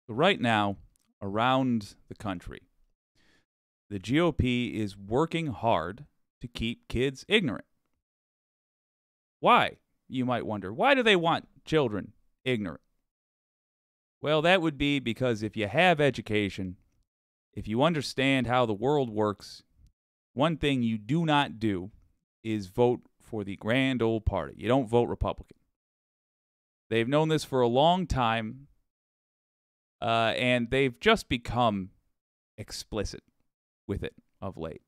So right now, around the country, the GOP is working hard to keep kids ignorant. Why? You might wonder. Why do they want children ignorant? Well, that would be because if you have education, if you understand how the world works, one thing you do not do is vote for the grand old party. You don't vote Republican. They've known this for a long time, and they've just become explicit with it of late.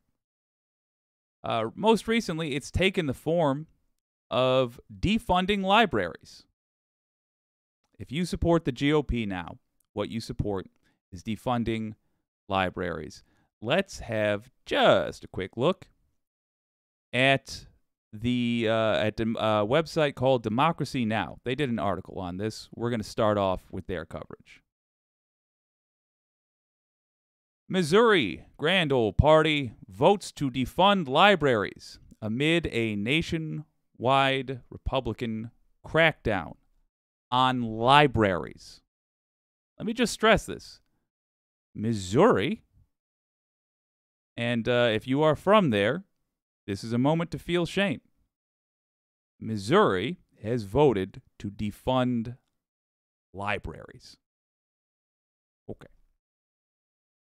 Most recently, it's taken the form of defunding libraries. If you support the GOP now, what you support is defunding libraries. Let's have just a quick look at the website called Democracy Now! They did an article on this. We're going to start off with their coverage. Missouri Grand Old Party votes to defund libraries amid a nationwide Republican crackdown on libraries. Let me just stress this. Missouri, and if you are from there, this is a moment to feel shame. Missouri has voted to defund libraries. Okay.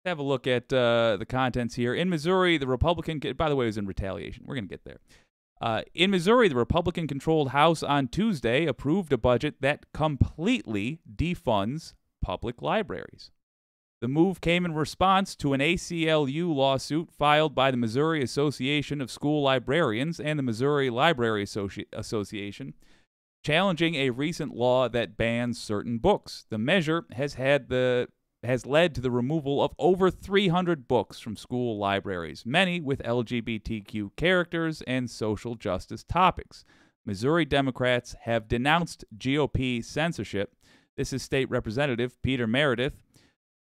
Let's have a look at the contents here. In Missouri, the Republican, by the way, it was in retaliation. We're going to get there. In Missouri, the Republican-controlled House on Tuesday approved a budget that completely defunds public libraries. The move came in response to an ACLU lawsuit filed by the Missouri Association of School Librarians and the Missouri Library Association, challenging a recent law that bans certain books. The measure has led to the removal of over 300 books from school libraries, many with LGBTQ characters and social justice topics. Missouri Democrats have denounced GOP censorship. This is State Representative Peter Meredith.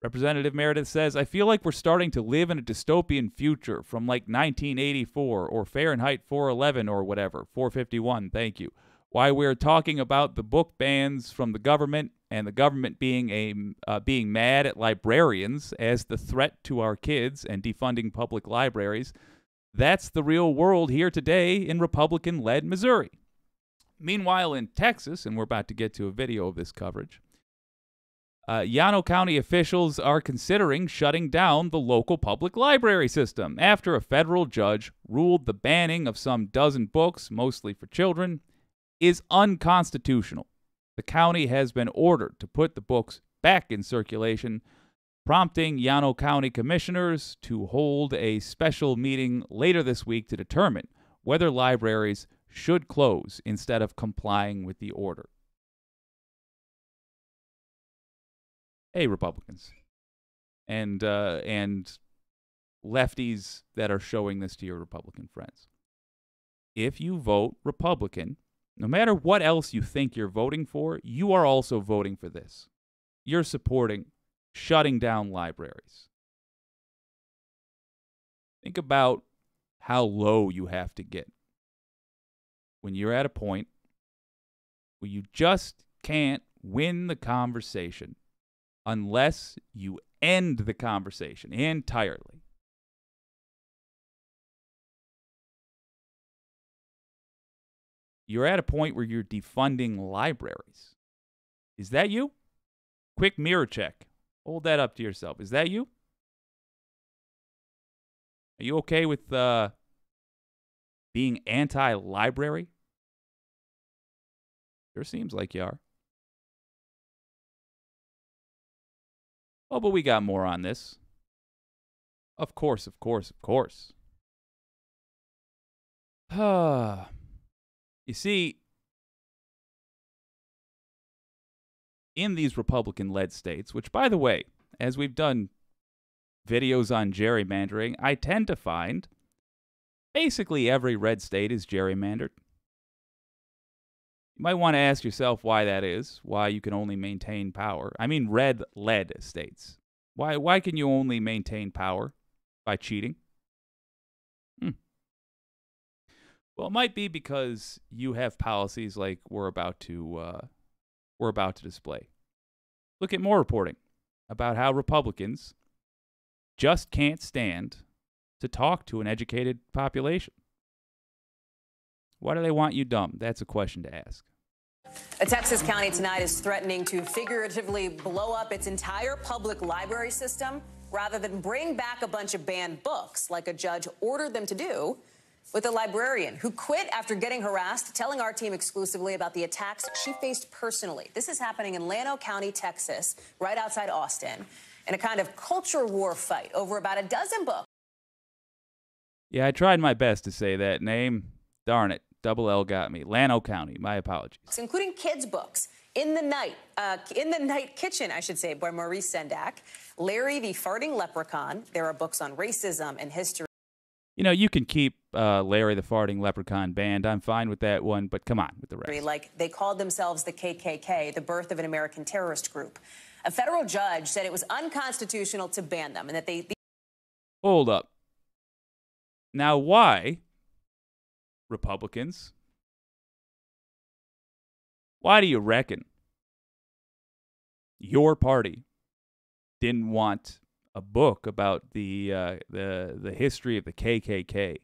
Representative Meredith says, I feel like we're starting to live in a dystopian future from like 1984 or Fahrenheit 411 or whatever, 451, thank you. Why we're talking about the book bans from the government and the government being mad at librarians as the threat to our kids and defunding public libraries. That's the real world here today in Republican-led Missouri. Meanwhile, in Texas, and we're about to get to a video of this coverage, Llano County officials are considering shutting down the local public library system after a federal judge ruled the banning of some dozen books, mostly for children, is unconstitutional. The county has been ordered to put the books back in circulation, prompting Llano County commissioners to hold a special meeting later this week to determine whether libraries should close instead of complying with the order. Hey, Republicans and lefties that are showing this to your Republican friends. If you vote Republican, no matter what else you think you're voting for, you are also voting for this. You're supporting shutting down libraries. Think about how low you have to get when you're at a point where you just can't win the conversation unless you end the conversation entirely. You're at a point where you're defunding libraries. Is that you? Quick mirror check. Hold that up to yourself. Is that you? Are you okay with being anti-library? Sure seems like you are. Oh, but we got more on this. Of course, of course, of course. You see, in these Republican-led states, which, by the way, as we've done videos on gerrymandering, I tend to find basically every red state is gerrymandered. You might want to ask yourself why that is, why you can only maintain power. I mean red-led states. Why can you only maintain power? By cheating? Well, it might be because you have policies like we're about to display. Look at more reporting. about how Republicans just can't stand to talk to an educated population. Why do they want you dumb? That's a question to ask. A Texas county tonight is threatening to figuratively blow up its entire public library system rather than bring back a bunch of banned books like a judge ordered them to do with a librarian who quit after getting harassed, telling our team exclusively about the attacks she faced personally. This is happening in Llano County, Texas, right outside Austin, in a kind of culture war fight over about a dozen books. Yeah, I tried my best to say that name. Darn it. Double L got me. Llano County. My apologies. Including kids' books. In the Night Kitchen, I should say, by Maurice Sendak. Larry the Farting Leprechaun. There are books on racism and history. You know, you can keep Larry the Farting Leprechaun banned. I'm fine with that one, but come on with the rest. Like they called themselves the KKK, the birth of an American terrorist group. A federal judge said it was unconstitutional to ban them and that they... Hold up. Now, why, Republicans, why do you reckon your party didn't want a book about the history of the KKK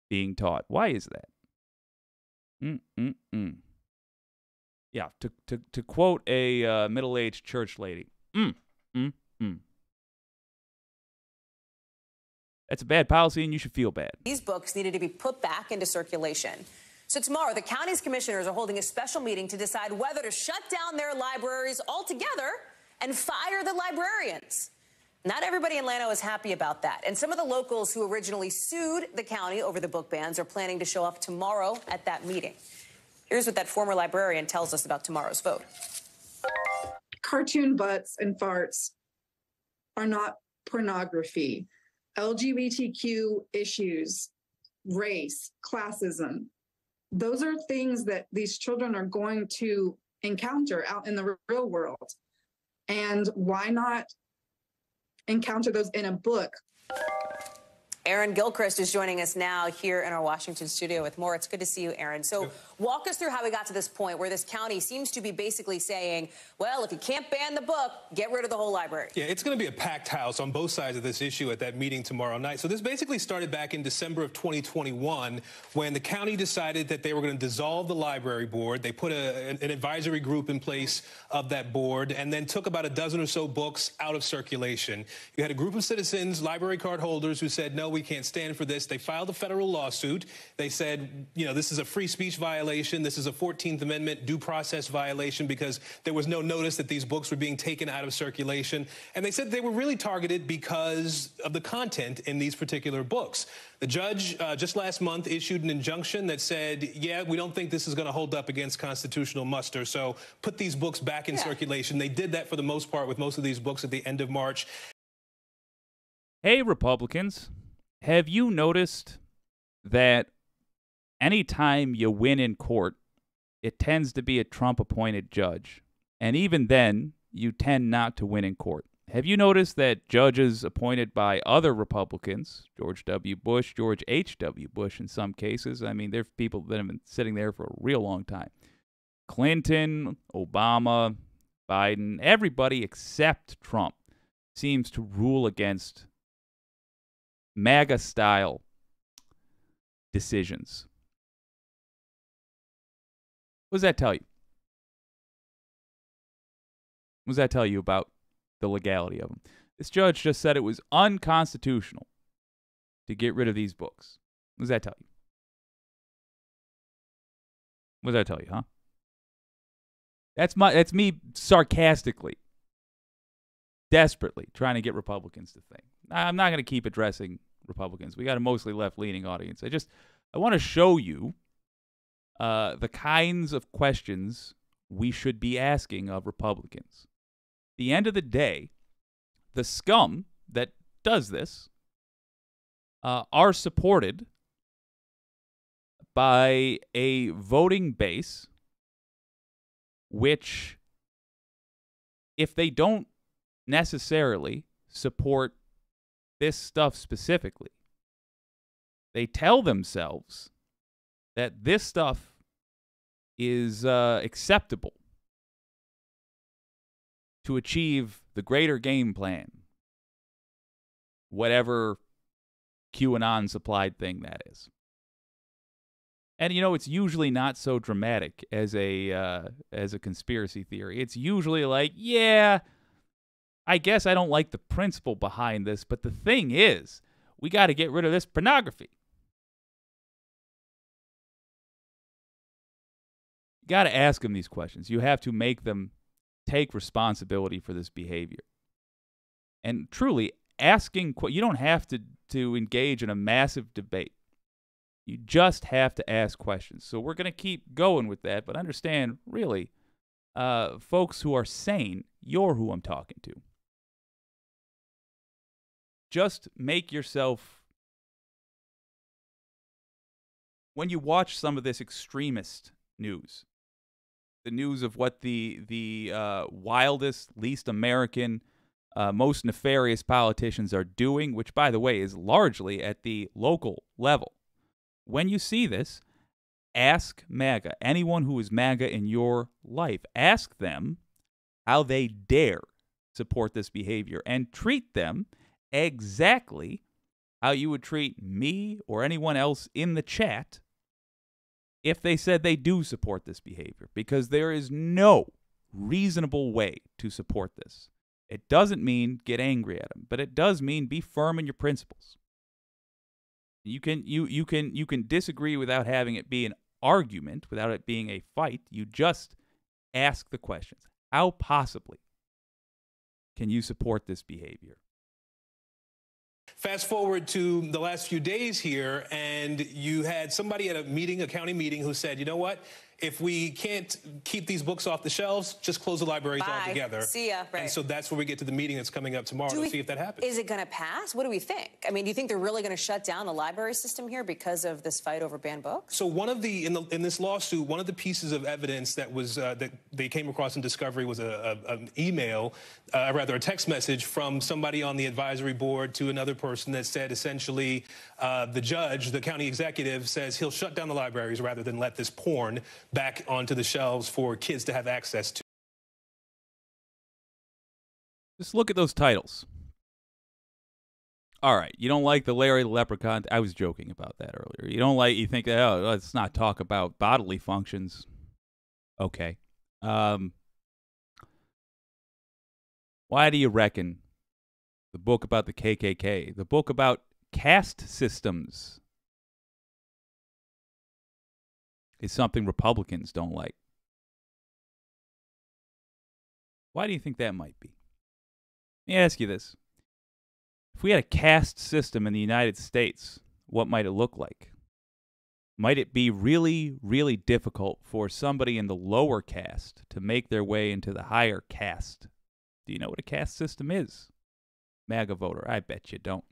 being taught? Why is that? Yeah, to quote a middle-aged church lady, That's a bad policy, and you should feel bad. These books needed to be put back into circulation. So tomorrow, the county's commissioners are holding a special meeting to decide whether to shut down their libraries altogether and fire the librarians. Not everybody in Llano is happy about that. And some of the locals who originally sued the county over the book bans are planning to show up tomorrow at that meeting. Here's what that former librarian tells us about tomorrow's vote. Cartoon butts and farts are not pornography. LGBTQ issues, race, classism, those are things that these children are going to encounter out in the real world. And why not encounter those in a book? Aaron Gilchrist is joining us now here in our Washington studio with more. It's good to see you, Aaron. So walk us through how we got to this point where this county seems to be basically saying, well, if you can't ban the book, get rid of the whole library. Yeah, it's going to be a packed house on both sides of this issue at that meeting tomorrow night. So this basically started back in December of 2021 when the county decided that they were going to dissolve the library board. They put an advisory group in place of that board and then took about a dozen or so books out of circulation. You had a group of citizens, library card holders, who said, no, we can't stand for this. They filed a federal lawsuit. They said, you know, this is a free speech violation. This is a 14th Amendment due process violation because there was no notice that these books were being taken out of circulation. And they said they were really targeted because of the content in these particular books. The judge just last month issued an injunction that said, yeah, we don't think this is going to hold up against constitutional muster. So put these books back in circulation. They did that for the most part with most of these books at the end of March. Hey, Republicans. Have you noticed that anytime you win in court, it tends to be a Trump-appointed judge? And even then, you tend not to win in court. Have you noticed that judges appointed by other Republicans, George W. Bush, George H.W. Bush in some cases, I mean, there are people that have been sitting there for a real long time. Clinton, Obama, Biden, everybody except Trump seems to rule against MAGA-style decisions. What does that tell you? What does that tell you about the legality of them? This judge just said it was unconstitutional to get rid of these books. What does that tell you? What does that tell you, huh? That's me sarcastically, desperately trying to get Republicans to think. I'm not going to keep addressing Republicans. We got a mostly left-leaning audience. I want to show you the kinds of questions we should be asking of Republicans. At the end of the day, the scum that does this are supported by a voting base which, if they don't necessarily support this stuff specifically, they tell themselves that this stuff is acceptable to achieve the greater game plan, whatever QAnon supplied thing that is. And you know, it's usually not so dramatic as a conspiracy theory. It's usually like, yeah, I guess I don't like the principle behind this, but the thing is, we got to get rid of this pornography. You got to ask them these questions. You have to make them take responsibility for this behavior. And truly, you don't have to engage in a massive debate. You just have to ask questions. So we're going to keep going with that, but understand, really, folks who are sane, you're who I'm talking to. Just make yourself, when you watch some of this extremist news, the news of what the wildest, least American, most nefarious politicians are doing, which, by the way, is largely at the local level. When you see this, ask MAGA, anyone who is MAGA in your life, ask them how they dare support this behavior and treat them exactly how you would treat me or anyone else in the chat if they said they do support this behavior, because there is no reasonable way to support this. It doesn't mean get angry at them, but it does mean be firm in your principles. You can disagree without having it be an argument, without it being a fight. You just ask the questions. How possibly can you support this behavior? Fast forward to the last few days here, and you had somebody at a meeting, a county meeting, who said, you know what? If we can't keep these books off the shelves, just close the libraries altogether. See ya. Right. And so that's where we get to the meeting that's coming up tomorrow to see if that happens. Is it going to pass? What do we think? I mean, do you think they're really going to shut down the library system here because of this fight over banned books? So one of the in this lawsuit, one of the pieces of evidence that was that they came across in discovery was an email, rather a text message from somebody on the advisory board to another person that said essentially the judge, the county executive, says he'll shut down the libraries rather than let this porn back onto the shelves for kids to have access to. Just look at those titles. All right, you don't like the Larry the Leprechaun? I was joking about that earlier. You think, oh, let's not talk about bodily functions. Okay. Why do you reckon the book about the KKK, the book about caste systems, is something Republicans don't like? Why do you think that might be? Let me ask you this. If we had a caste system in the United States, what might it look like? Might it be really, really difficult for somebody in the lower caste to make their way into the higher caste? Do you know what a caste system is? MAGA voter, I bet you don't.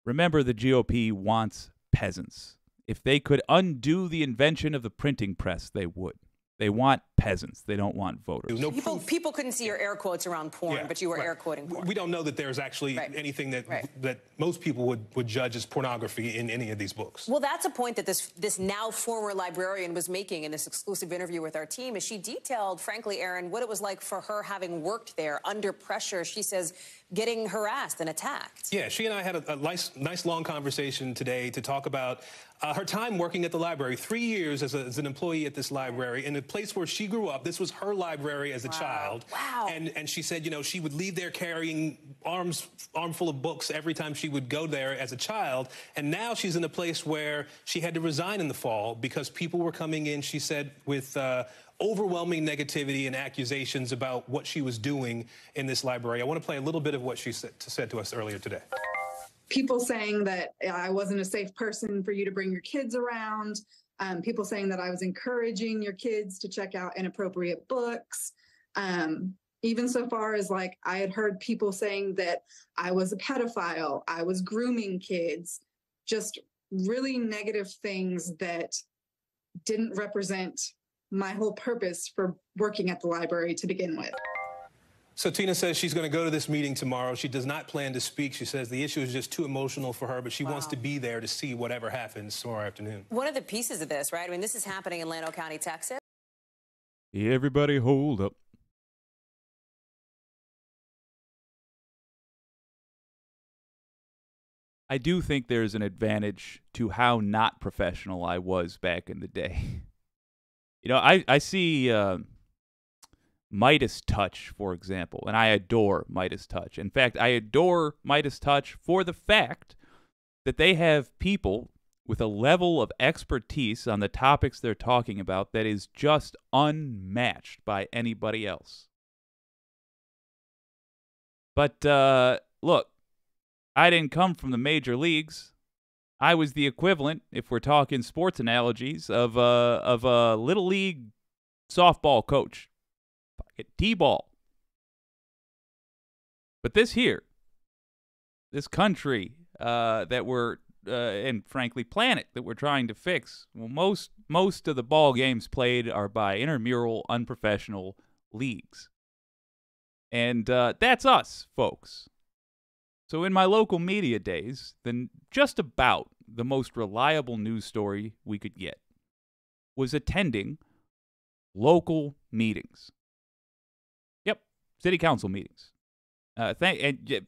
Remember, the GOP wants peasants. If they could undo the invention of the printing press, they would. They want peasants. They don't want voters. No people couldn't see your air quotes around porn, but you were air quoting porn. We don't know that there's actually anything that most people would judge as pornography in any of these books. Well, that's a point that this now former librarian was making in this exclusive interview with our team, as she detailed, frankly, Aaron, what it was like for her having worked there under pressure. She says getting harassed and attacked. Yeah, she and I had a nice long conversation today to talk about her time working at the library, 3 years as an employee at this library, in a place where she grew up. This was her library as a child. Wow. And she said, you know, she would leave there carrying armful of books every time she would go there as a child. And now she's in a place where she had to resign in the fall because people were coming in, she said, with overwhelming negativity and accusations about what she was doing in this library. I want to play a little bit of what she said to us earlier today. People saying that I wasn't a safe person for you to bring your kids around. People saying that I was encouraging your kids to check out inappropriate books. Even so far as, like, I had heard people saying that I was a pedophile, I was grooming kids, just really negative things that didn't represent my whole purpose for working at the library to begin with. So Tina says she's going to go to this meeting tomorrow. She does not plan to speak. She says the issue is just too emotional for her, but she wants to be there to see whatever happens tomorrow afternoon. One of the pieces of this, right? I mean, this is happening in Llano County, Texas. Everybody hold up. I do think there's an advantage to how not professional I was back in the day. You know, I see Midas Touch, for example, and I adore Midas Touch. In fact, I adore Midas Touch for the fact that they have people with a level of expertise on the topics they're talking about that is just unmatched by anybody else. But look, I didn't come from the major leagues. I was the equivalent, if we're talking sports analogies, of a little league softball coach. T-ball. But this country that we're, and frankly, planet that we're trying to fix, well, most of the ball games played are by intramural, unprofessional leagues. And that's us, folks. So in my local media days, then just about the most reliable news story we could get was attending local meetings. Yep, city council meetings. And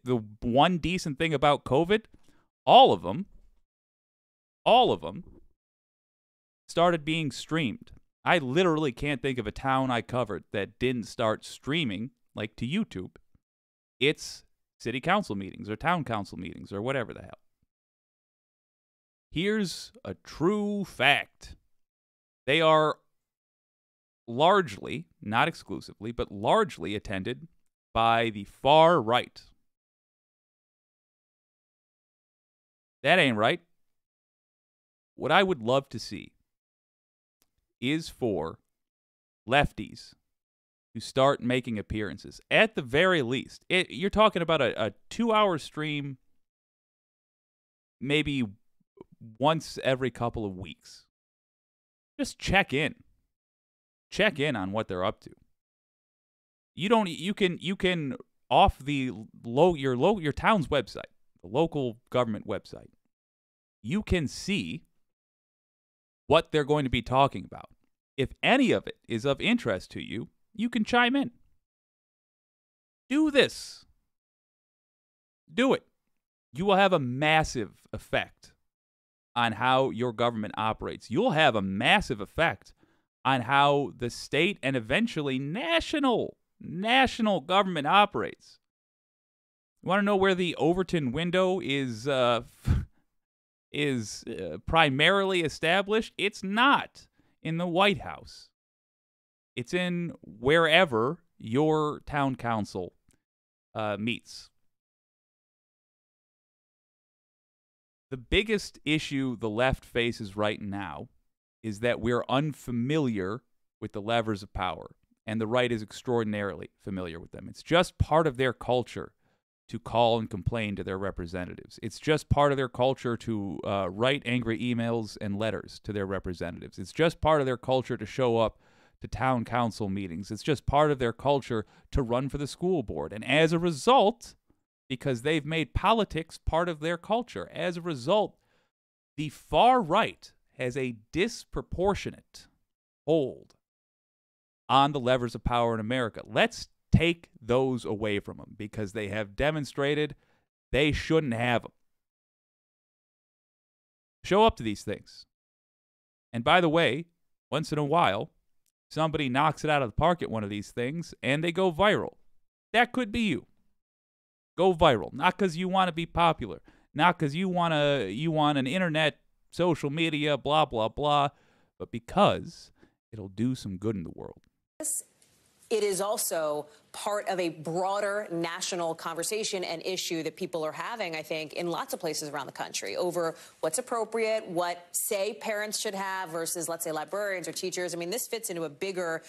the one decent thing about COVID, all of them started being streamed. I literally can't think of a town I covered that didn't start streaming, like to YouTube, its city council meetings or town council meetings or whatever the hell. Here's a true fact. They are largely, not exclusively, but largely attended by the far right. That ain't right. What I would love to see is for lefties to start making appearances. At the very least, you're talking about a 2-hour stream maybe once every couple of weeks. Just check in. Check in on what they're up to. You can off your town's website, the local government website, you can see what they're going to be talking about. If any of it is of interest to you, you can chime in. Do this. Do it. You will have a massive effect on how your government operates. You'll have a massive effect on how the state and eventually national government operates. You want to know where the Overton window is primarily established? It's not in the White House. It's in wherever your town council meets. The biggest issue the left faces right now is that we're unfamiliar with the levers of power, and the right is extraordinarily familiar with them. It's just part of their culture to call and complain to their representatives. It's just part of their culture to write angry emails and letters to their representatives. It's just part of their culture to show up to town council meetings. It's just part of their culture to run for the school board. And as a result, because they've made politics part of their culture, as a result, the far right has a disproportionate hold on the levers of power in America. Let's take those away from them because they have demonstrated they shouldn't have them. Show up to these things. And by the way, once in a while, somebody knocks it out of the park at one of these things and they go viral. That could be you. Go viral. Not because you want to be popular. Not because you want an internet, social media, blah, blah, blah. But because it'll do some good in the world. It is also part of a broader national conversation and issue that people are having, I think, in lots of places around the country over what's appropriate, what, say, parents should have versus, let's say, librarians or teachers. I mean, this fits into a bigger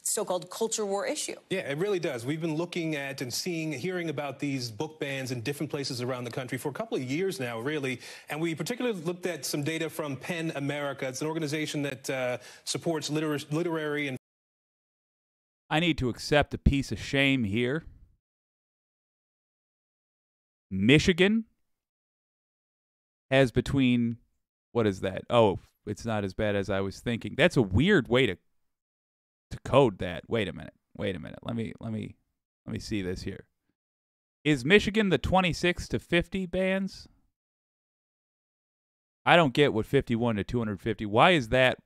so-called culture war issue. Yeah, it really does. We've been looking at and hearing about these book bans in different places around the country for a couple of years now, really. And we particularly looked at some data from PEN America. It's an organization that supports literary and I need to accept a piece of shame here. Michigan has between, what is that? Oh, it's not as bad as I was thinking. That's a weird way to to code that. Wait a minute. Let me see this here. Is Michigan the 26 to 50 bands? I don't get what 51 to 250. Why is that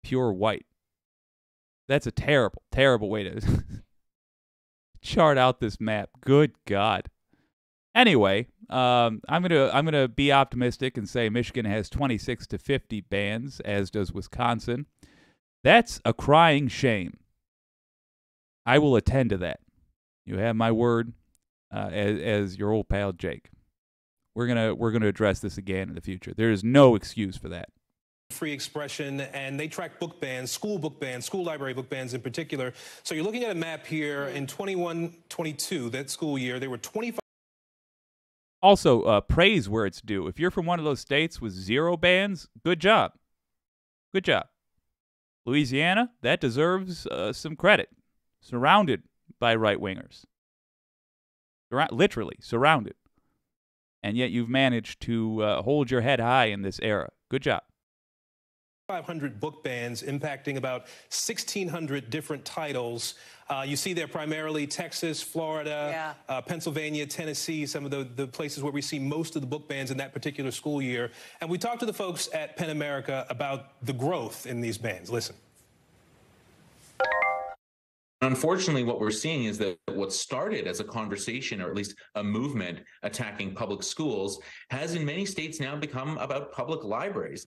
pure white? That's a terrible, terrible way to chart out this map. Good God. Anyway, I'm gonna be optimistic and say Michigan has 26 to 50 bands, as does Wisconsin. That's a crying shame. I will attend to that. You have my word, as your old pal Jake. We're gonna address this again in the future. There is no excuse for that. Free expression, and they track book bans, school book bans, school library book bans in particular. So you're looking at a map here in 21-22, that school year, there were 25. Also, praise where it's due. If you're from one of those states with 0 bans, good job. Good job. Louisiana, that deserves some credit. Surrounded by right-wingers. Literally surrounded. And yet you've managed to hold your head high in this era. Good job. 500 book bans impacting about 1,600 different titles. You see there primarily Texas, Florida, Pennsylvania, Tennessee, some of the places where we see most of the book bans in that particular school year. And we talked to the folks at PEN America about the growth in these bans. Listen. Unfortunately, what we're seeing is that what started as a conversation, or at least a movement attacking public schools, has in many states now become about public libraries.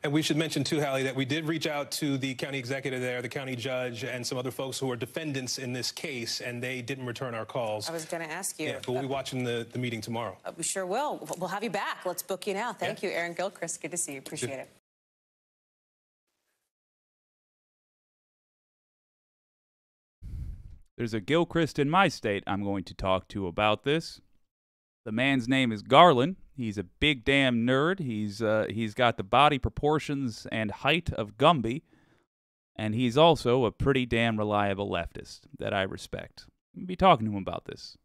And we should mention, too, Hallie, that we did reach out to the county executive there, the county judge, and some other folks who are defendants in this case, and they didn't return our calls. I was going to ask you. Yeah, but we'll be watching the meeting tomorrow. We sure will. We'll have you back. Let's book you now. Thank you, Aaron Gilchrist. Good to see you. Appreciate it. There's a Gilchrist in my state I'm going to talk to about this. The man's name is Garland. He's a big damn nerd. He's got the body proportions and height of Gumby, and he's also a pretty damn reliable leftist that I respect. I'll be talking to him about this.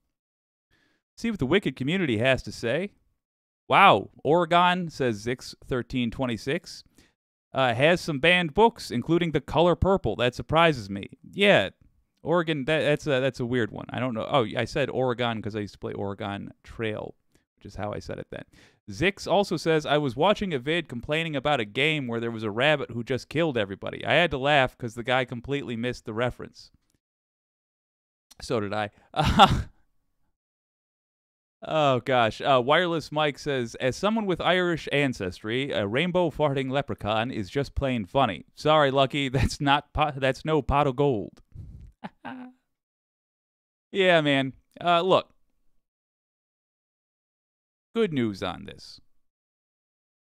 See what the wicked community has to say. Wow, Oregon, says Zix1326, has some banned books, including The Color Purple. That surprises me. Yeah, Oregon, that's a weird one. I don't know. Oh, I said Oregon because I used to play Oregon Trail, which is how I said it then. Zix also says, I was watching a vid complaining about a game where there was a rabbit who just killed everybody. I had to laugh because the guy completely missed the reference. So did I. Oh, gosh. Wireless Mike says, as someone with Irish ancestry, a rainbow farting leprechaun is just plain funny. Sorry, Lucky, that's no pot of gold. Yeah, man. Look. Good news on this.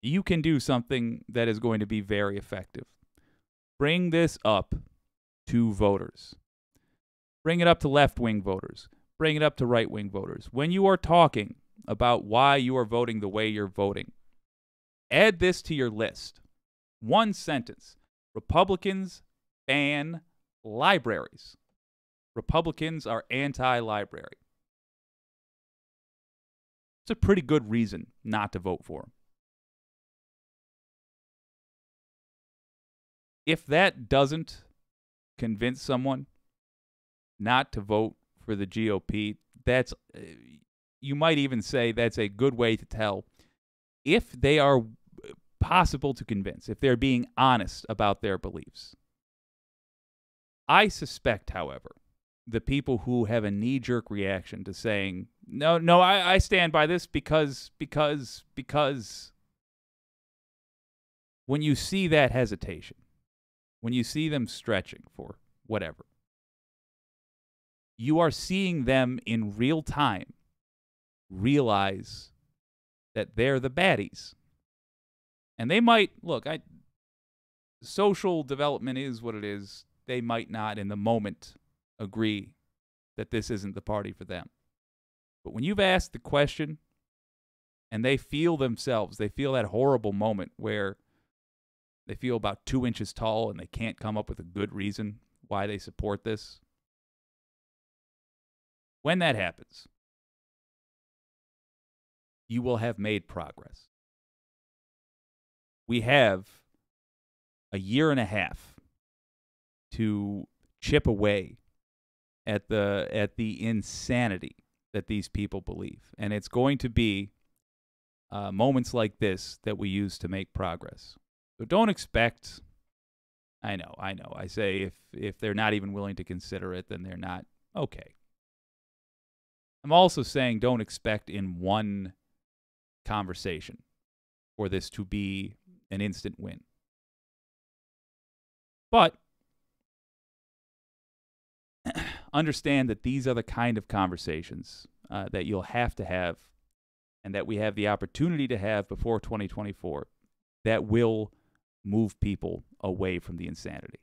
You can do something that is going to be very effective. Bring this up to voters. Bring it up to left-wing voters. Bring it up to right-wing voters. When you are talking about why you are voting the way you're voting, add this to your list. One sentence. Republicans ban libraries. Republicans are anti-library. It's a pretty good reason not to vote for them. If that doesn't convince someone not to vote for the GOP, that's, you might even say that's a good way to tell if they are possible to convince, if they're being honest about their beliefs. I suspect, however, the people who have a knee-jerk reaction to saying, no, I stand by this because when you see that hesitation, when you see them stretching for whatever, you are seeing them in real time realize that they're the baddies. And they might, look, social development is what it is. They might not in the moment agree that this isn't the party for them. But when you've asked the question and they feel themselves, they feel that horrible moment where they feel about 2 inches tall and they can't come up with a good reason why they support this. When that happens, you will have made progress. We have a year and a half to chip away at the insanity that these people believe. And it's going to be moments like this that we use to make progress. So don't expect, I know. I say if they're not even willing to consider it, then they're not okay. I'm also saying don't expect in one conversation for this to be an instant win. But understand that these are the kind of conversations that you'll have to have and that we have the opportunity to have before 2024 that will move people away from the insanity.